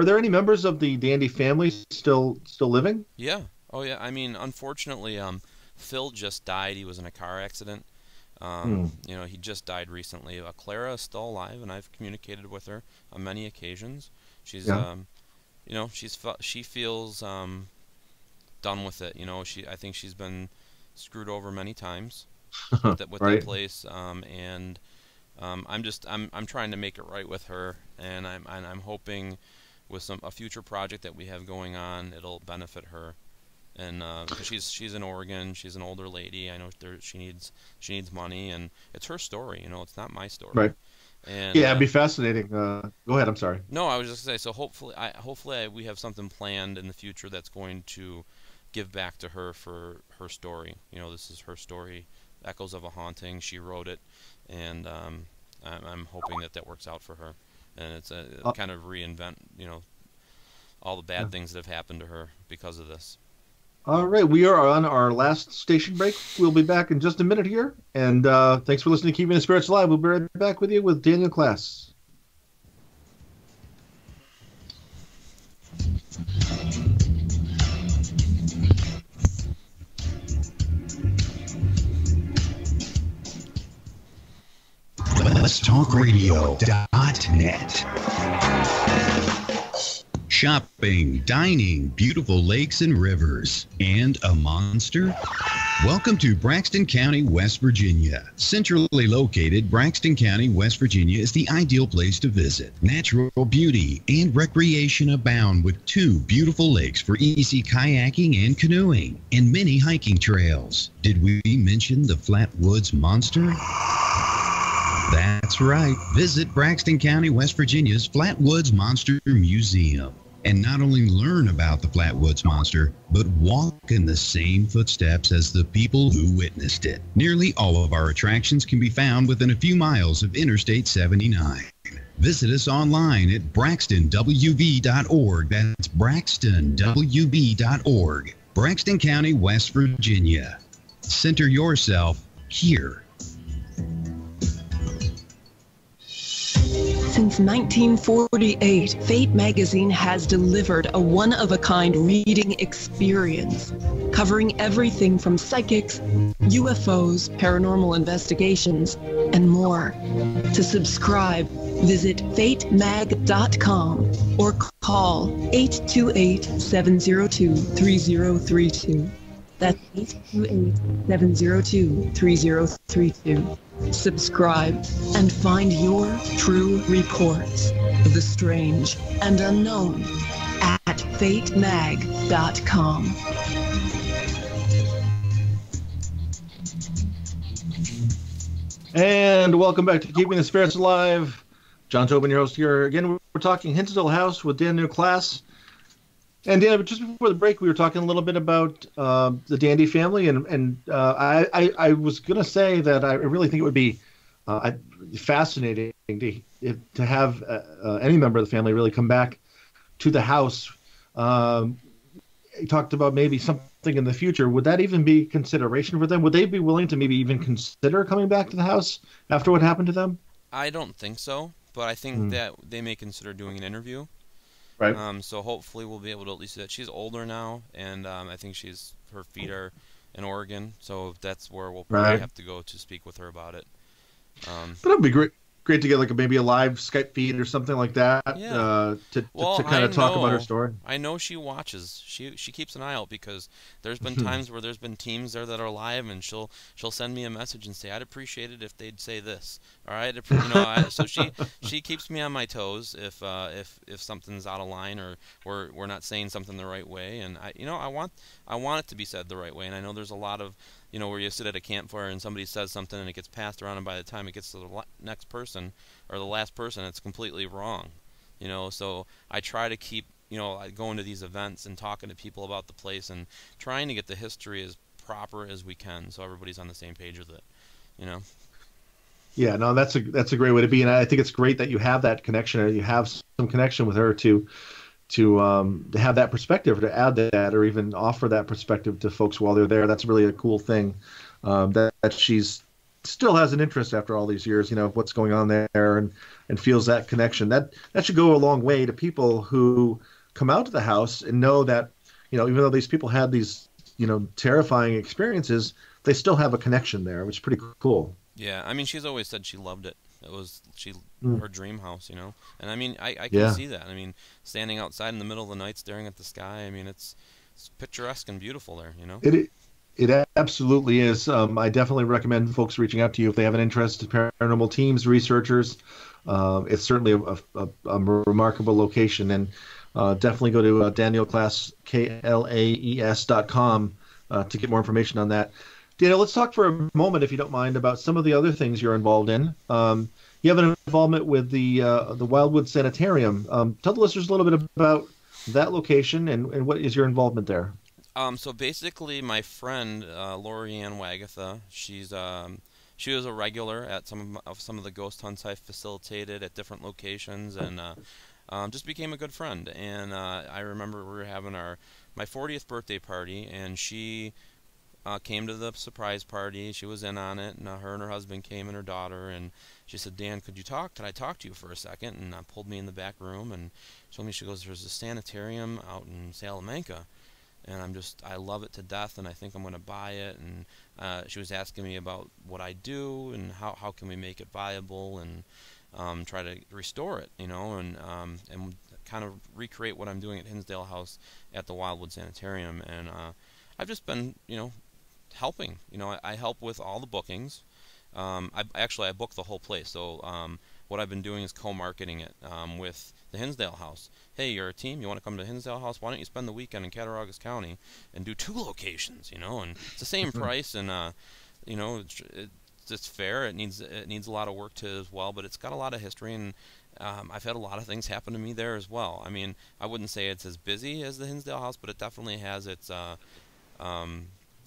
there any members of the Dandy family still living? Yeah. Oh yeah. I mean, unfortunately, Phil just died. He was in a car accident. He just died recently. Clara is still alive, and I've communicated with her on many occasions. She's, she feels done with it. I think she's been screwed over many times with that place. I'm trying to make it right with her, and I'm hoping with a future project that we have going on, it'll benefit her. And she's in Oregon. She's an older lady. I know she needs money, and it's her story. It's not my story. Right. And yeah, it'd be fascinating. Go ahead. I'm sorry. No, I was just gonna say. So hopefully we have something planned in the future that's going to give back to her for her story. This is her story. Echoes of a Haunting. She wrote it, and I'm hoping that works out for her. And it's a kind of reinvent, all the bad things that have happened to her because of this. All right, we are on our last station break. We'll be back in just a minute here. And thanks for listening to Keeping the Spirits Alive. We'll be right back with you with Daniel Klaes. Let'sTalkRadio.net. Shopping, dining, beautiful lakes and rivers, and a monster? Welcome to Braxton County, West Virginia. Centrally located, Braxton County, West Virginia is the ideal place to visit. Natural beauty and recreation abound with 2 beautiful lakes for easy kayaking and canoeing, and many hiking trails. Did we mention the Flatwoods monster? That's right. Visit Braxton County, West Virginia's Flatwoods Monster Museum. And not only learn about the Flatwoods Monster, but walk in the same footsteps as the people who witnessed it. Nearly all of our attractions can be found within a few miles of Interstate 79. Visit us online at braxtonwv.org. That's braxtonwv.org. Braxton County, West Virginia. Center yourself here. Since 1948, Fate magazine has delivered a one-of-a-kind reading experience, covering everything from psychics, UFOs, paranormal investigations, and more. To subscribe, visit fatemag.com or call 828-702-3032. That's 828-702-3032. Subscribe and find your true reports of the strange and unknown at fatemag.com. And welcome back to Keeping the Spirits Alive. John Tobin, your host here. Again, we're talking Hinsdale House with Daniel Klaes. And Dan, just before the break, we were talking a little bit about the Dandy family, and I was going to say that I really think it would be fascinating to have any member of the family really come back to the house. You talked about maybe something in the future. Would that even be consideration for them? Would they be willing to maybe even consider coming back to the house after what happened to them? I don't think so, but I think that they may consider doing an interview. Right. So hopefully we'll be able to at least do that. She's older now, and I think her feet are in Oregon, so that's where we'll probably have to go to speak with her about it. But it'd be great to get maybe a live Skype feed or something like that. Yeah. To kind of talk about her story. I know she watches. She keeps an eye out, because there's been times where there's been teams there that are live, and she'll send me a message and say, I'd appreciate it if they'd say this. All right, so she keeps me on my toes if something's out of line or we're not saying something the right way, and I want it to be said the right way. And I know there's a lot of where you sit at a campfire and somebody says something and it gets passed around, and by the time it gets to the next person or the last person, it's completely wrong. So I try to keep going to these events and talking to people about the place and trying to get the history as proper as we can, so everybody's on the same page with it. Yeah, no, that's a great way to be, and I think it's great that you have that connection, or you have some connection with her to have that perspective, to add that, or even offer that perspective to folks while they're there. That's really a cool thing, that she's still has an interest after all these years, of what's going on there, and feels that connection. That should go a long way to people who come out to the house and know that, even though these people had these, terrifying experiences, they still have a connection there, which is pretty cool. Yeah, I mean, she's always said she loved it. It was her dream house, And I mean, I can see that. I mean, standing outside in the middle of the night, staring at the sky. I mean, it's picturesque and beautiful there, It absolutely is. I definitely recommend folks reaching out to you if they have an interest in paranormal teams, researchers. It's certainly a remarkable location, and definitely go to Daniel Klaes, Klaes.com, to get more information on that. Daniel, let's talk for a moment, if you don't mind, about some of the other things you're involved in. You have an involvement with the Wildwood Sanitarium. Tell the listeners a little bit about that location and what is your involvement there. So basically, my friend Lori Ann Wagatha, she was a regular at some of the ghost hunts I facilitated at different locations, and just became a good friend. And I remember we were having my 40th birthday party, and she came to the surprise party. She was in on it, and her husband came, and her daughter, and she said, "Dan, could I talk to you for a second?" And pulled me in the back room and told me, she goes, "There's a sanitarium out in Salamanca, and I love it to death, and I think I'm going to buy it." And she was asking me about what I do and how can we make it viable and try to restore it, and kind of recreate what I'm doing at Hinsdale House at the Wildwood Sanitarium. And I've just been, helping. I help with all the bookings. I book the whole place. So what I've been doing is co-marketing it with the Hinsdale House. Hey, you're a team. You want to come to Hinsdale House? Why don't you spend the weekend in Cattaraugus County and do 2 locations? And it's the same price, and it's fair. It needs a lot of work to as well, but it's got a lot of history, and I've had a lot of things happen to me there as well. I mean, I wouldn't say it's as busy as the Hinsdale House, but it definitely has its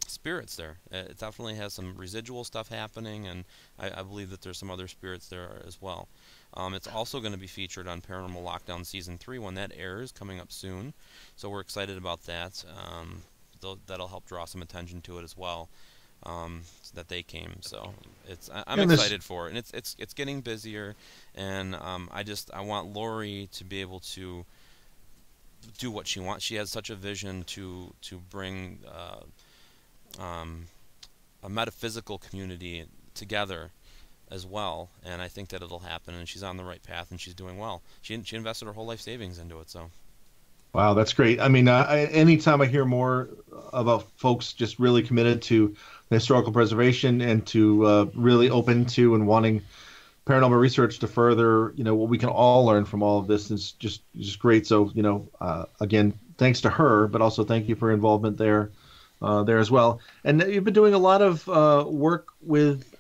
spirits there. It definitely has some residual stuff happening, and I believe that there's some other spirits there as well. It's also going to be featured on Paranormal Lockdown Season 3 when that airs, coming up soon. So we're excited about that. That'll help draw some attention to it as well, so that they came. So I'm excited for it, and it's getting busier, and I want Lori to be able to do what she wants. She has such a vision to bring a metaphysical community together as well, and I think that it'll happen, and she's on the right path, and she's doing well. She invested her whole life savings into it, so. Wow, that's great. I mean, anytime I hear more about folks just really committed to historical preservation and to really open to and wanting paranormal research to further, what we can all learn from all of this is just great. So, again, thanks to her, but also thank you for your involvement there as well. And you've been doing a lot of work with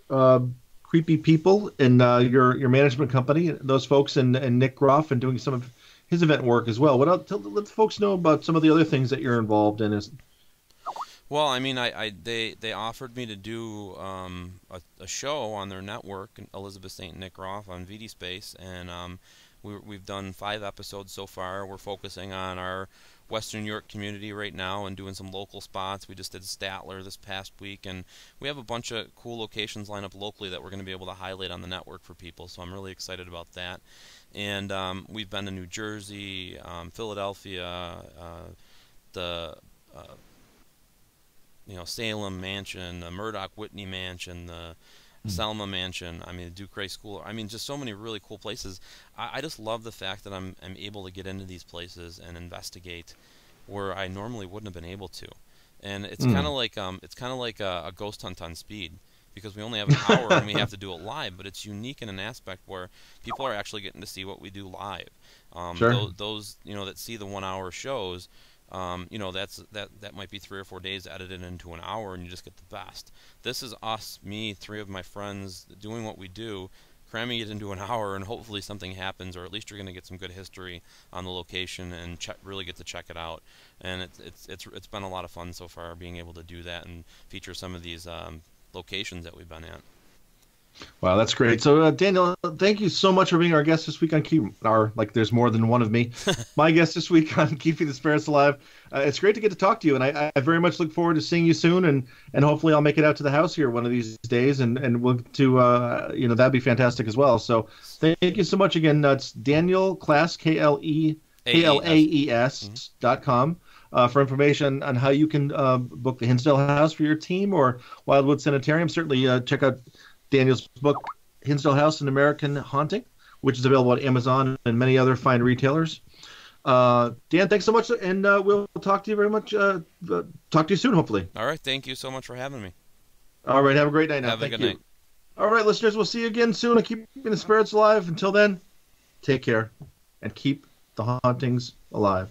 creepy people in your management company, those folks, and Nick Groff, and doing some of his event work as well. Let the folks know about some of the other things that you're involved in. Well, I mean, they offered me to do a show on their network, Elizabeth St. and Nick Groff, on VD Space, and we've done 5 episodes so far. We're focusing on our Western New York community right now and doing some local spots. We just did Statler this past week, and we have a bunch of cool locations lined up locally that we're going to be able to highlight on the network for people, so I'm really excited about that. And we've been to New Jersey, Philadelphia, the Salem Mansion, the Murdoch Whitney Mansion, the Selma Mansion, I mean, the Duke School. I mean, just so many really cool places. I just love the fact that I'm able to get into these places and investigate where I normally wouldn't have been able to. And it's kind of like a ghost hunt on speed, because we only have an hour and we have to do it live. But it's unique in an aspect where people are actually getting to see what we do live. Sure. Those that see the 1-hour shows. That might be 3 or 4 days edited into an hour, and you just get the best. This is us, me, 3 of my friends doing what we do, cramming it into an hour, and hopefully something happens, or at least you're going to get some good history on the location and really get to check it out. And it's been a lot of fun so far, being able to do that and feature some of these locations that we've been at. Wow, that's great. So, Daniel, thank you so much for being our guest this week on there's more than one of me. My guest this week on Keeping the Spirits Alive. It's great to get to talk to you, and I very much look forward to seeing you soon, and hopefully I'll make it out to the house here one of these days, and we'll that'd be fantastic as well. So, thank you so much again. It's Daniel Klaes, KLAES.com. For information on how you can book the Hinsdale House for your team or Wildwood Sanitarium. Certainly check out Daniel's book, Hinsdale House, An American Haunting, which is available at Amazon and many other fine retailers. Dan, thanks so much, and we'll talk to you very much. Talk to you soon, hopefully. All right, thank you so much for having me. All right, have a great night now. Have a good night. All right, listeners, we'll see you again soon. Keep the spirits alive. Until then, take care, and keep the hauntings alive.